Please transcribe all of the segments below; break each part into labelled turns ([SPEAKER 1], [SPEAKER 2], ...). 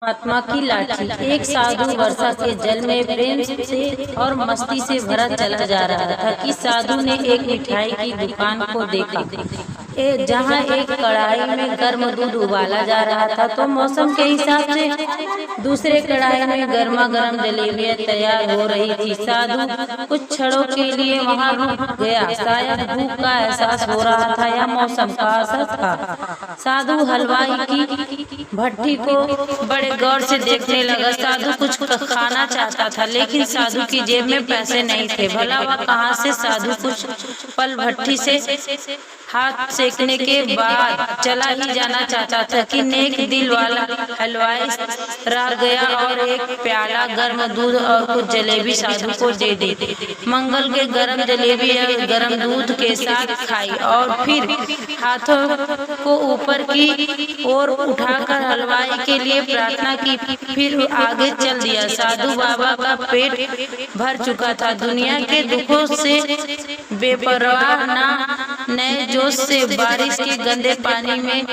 [SPEAKER 1] महात्मा की लाठी। एक साधु वर्षा के जल में प्रेम से और मस्ती से भरा चला जा रहा था कि साधु ने एक मिठाई की दुकान को देखा, जहाँ एक कढ़ाई में गर्म दूध उबाला जा रहा था। तो मौसम के हिसाब से दूसरे कढ़ाई में गर्मा गर्म जलेबियां तैयार हो रही थी। साधु कुछ क्षणों के लिए वहाँ रुक गया। शायद भूख का एहसास हो रहा था या मौसम का असर था। साधु हलवाई की भट्टी को बड़े गौर से देखने लगा। साधु कुछ खाना चाहता था, लेकिन साधु की जेब में पैसे नहीं थे। भला वह कहाँ से? साधु कुछ पल भट्टी से हाथ सेकने के बाद चला ही जाना चाहता था कि नेक दिल वाला हलवाई रह गया और एक प्याला गर्म दूध और कुछ जलेबी साधु को दे दी। मंगल के गर्म जलेबी और गर्म दूध के साथ खाई और फिर हाथों को ऊपर की ओर उठाकर हलवाई के लिए प्रार्थना की। फिर आगे चल दिया। साधु बाबा का पेट भर चुका था। दुनिया के दुखों से बेपरवाह नए जोश से बारिश के गंदे पानी में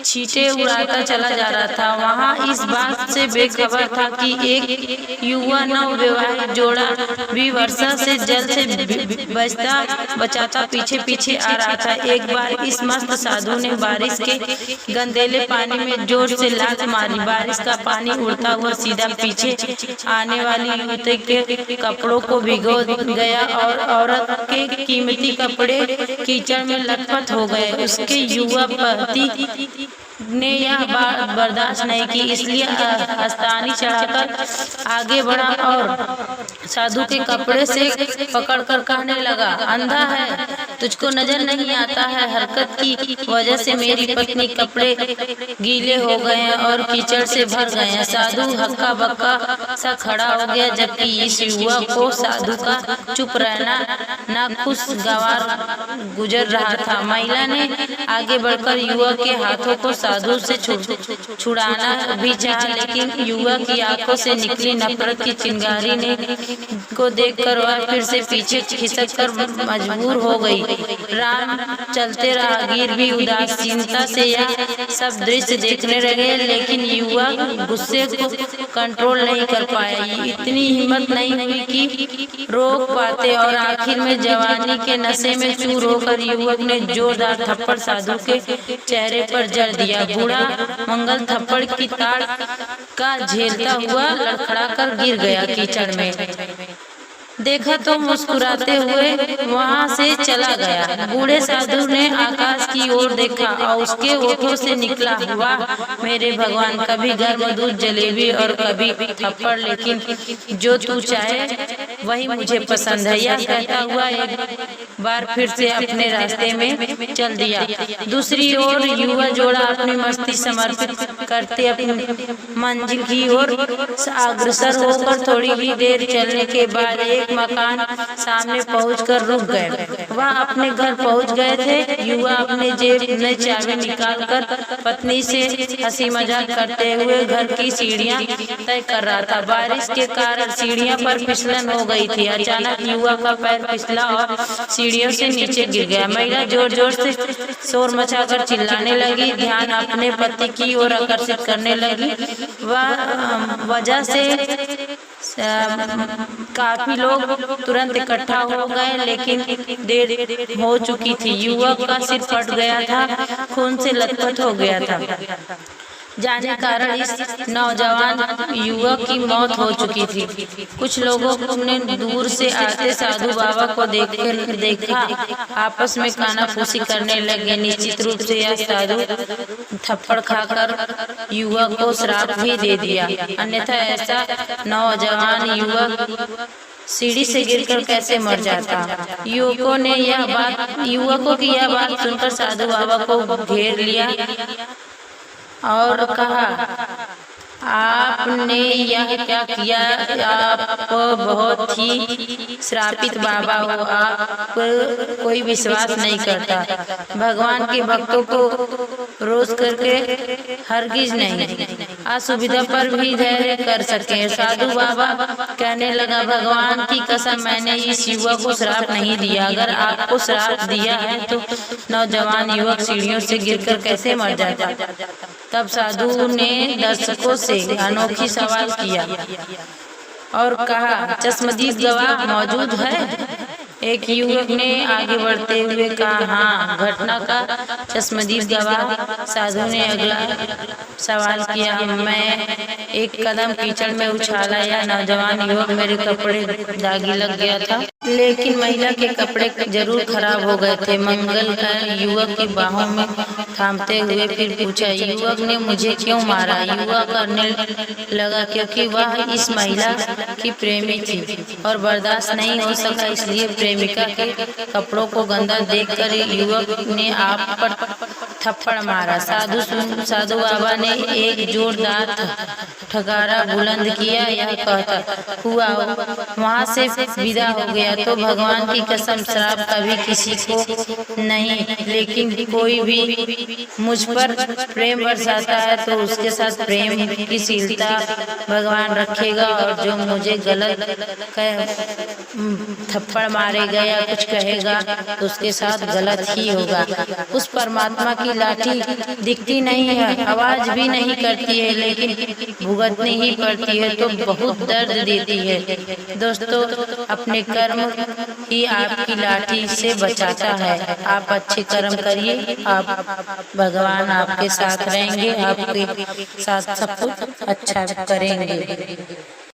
[SPEAKER 1] छींटे उड़ाता चला जा रहा था। वहाँ इस बात से बेखबर था कि एक युवा नवविवाहित जोड़ा भी वर्षा से जल से बचाता पीछे पीछे आ रहा था। एक बार इस मस्त साधु ने बारिश के गंदेले पानी में जोर से लात मारी। बारिश का पानी उड़ता हुआ सीधा पीछे आने वाली युवती के कपड़ों को भिगो गया और औरत के कीमती कपड़े कीचड़ में लथपथ हो गए। उसके युवा पति ने यह बात बर्दाश्त नहीं की, इसलिए आस्तानी चढ़ाकर आगे बढ़ा और साधु के कपड़े से पकड़कर कहने लगा, अंधा है, तुझको नजर नहीं आता है? हरकत की वजह से मेरी पत्नी कपड़े गीले हो गए हैं और कीचड़ से भर गए हैं। साधु हक्का बक्का सा खड़ा हो गया, जबकि इस युवा को साधु का चुप रहना नाखुशगवार गुजर रहा था। महिला ने आगे बढ़कर युवा के हाथों को साधु से छुड़ाना भी चाहा, लेकिन युवा की आंखों से निकली नफरत की चिंगारी ने को देखकर वह फिर से पीछे खिसक कर मजबूर हो गई। राम चलते राहगीर भी उदासीनता से यह सब दृश्य देखने लगे, लेकिन युवा गुस्से को कंट्रोल नहीं कर पाया। इतनी हिम्मत नहीं हुई कि रोक पाते और आखिर में जवानी के नशे में चूर होकर युवक ने जोरदार थप्पड़ साधु के चेहरे पर जड़ दिया। बूढ़ा मंगल थप्पड़ की ताड़ का झेलता हुआ लड़खड़ाकर गिर गया कीचड़ में। देखा तो मुस्कुराते हुए वहाँ से चला गया। बूढ़े साधु ने आकाश की ओर देखा और उसके होठों से निकला, वाह मेरे भगवान, कभी गर्म दूध जलेबी और कभी थप्पड़, लेकिन जो तू चाहे वही मुझे पसंद है। यह कहता हुआ एक बार फिर से अपने रास्ते में चल दिया। दूसरी ओर युवा जोड़ा अपनी मस्ती समर्पित करते अपनी मंजिल की ओर अग्रसर होकर थोड़ी ही देर चलने के बाद एक मकान सामने पहुंचकर रुक गए। वह अपने घर पहुंच गए थे। युवा अपने जेब में चाबी निकालकर पत्नी से हंसी मजाक करते हुए घर की सीढ़ियां तय कर रहा था। बारिश के कारण सीढ़ियां पर फिसलन हो गई थी। अचानक युवा का पैर फिसला और सीढ़ियों से नीचे गिर गया। महिला जोर जोर से शोर मचाकर चिल्लाने लगी, ध्यान अपने पति की ओर आकर्षित करने लगी। वह वजह से काफी लोग तुरंत इकट्ठा हो गए, लेकिन देर हो चुकी थी। युवक का सिर फट गया था, खून से लथपथ हो गया था। जाने कारण इस नौजवान युवक की मौत हो चुकी थी। कुछ लोगों ने दूर से आते साधु बाबा को देखा, आपस में कानाफूसी करने लगे। निश्चित रूप से यह साधु थप्पड़ खाकर युवक को श्राप भी दे दिया, अन्यथा ऐसा नौजवान युवक सीढ़ी से गिरकर कैसे मर जाता। युवकों की यह बात सुनकर साधु बाबा को घेर लिया और कहा, आपने यह क्या किया? आप बहुत ही श्रापित बाबा हो, आप कोई विश्वास नहीं करता। भगवान के भक्तों को रोज करके हरगिज नहीं। असुविधा पर भी धैर्य कर सके। साधु बाबा कहने लगा, भगवान की कसम, मैंने इस युवक को श्राप नहीं दिया। अगर आपको श्राप दिया है तो नौजवान युवक सीढ़ियों से गिरकर कैसे मर जाता। तब साधु ने दर्शकों से अनोखी सवाल किया और कहा, चश्मदीद गवाह मौजूद है? एक युवक ने आगे बढ़ते हुए कहा, हाँ, घटना का चश्मदीद गवाह। साधु ने अगला सवाल किया, मैं एक कदम कीचड़ में उछाला या नौजवान युवक मेरे कपड़े दागी लग गया था, लेकिन महिला के कपड़े जरूर खराब हो गए थे। मंगल का युवक की बाहों में थामते हुए फिर पूछा, युवक ने मुझे क्यों मारा? युवक करने लगा, क्योंकि वह इस महिला की प्रेमी थी और बर्दाश्त नहीं हो सका, इसलिए प्रेमिका के कपड़ों को गंदा देखकर युवक ने आप पर थप्पड़ मारा। साधु बाबा ने एक जोरदार ठकारा बुलंद किया, यह कहता हुआ वहां से विदा हो गया। तो भगवान की कसम, श्राप कभी किसी को नहीं, लेकिन कोई भी मुझ पर प्रेम बरसाता है तो उसके साथ प्रेम की शीलता भगवान रखेगा, और जो मुझे गलत थप्पड़ मारेगा या कुछ कहेगा तो उसके साथ गलत ही होगा। उस परमात्मा की लाठी दिखती नहीं है, आवाज भी नहीं करती है, लेकिन भुगतनी ही पड़ती है तो बहुत दर्द देती है। दोस्तों, अपने कर्म ही आपकी लाठी से बचाता है। आप अच्छे कर्म करिए, आप भगवान आपके साथ रहेंगे, आपके साथ सब कुछ अच्छा करेंगे।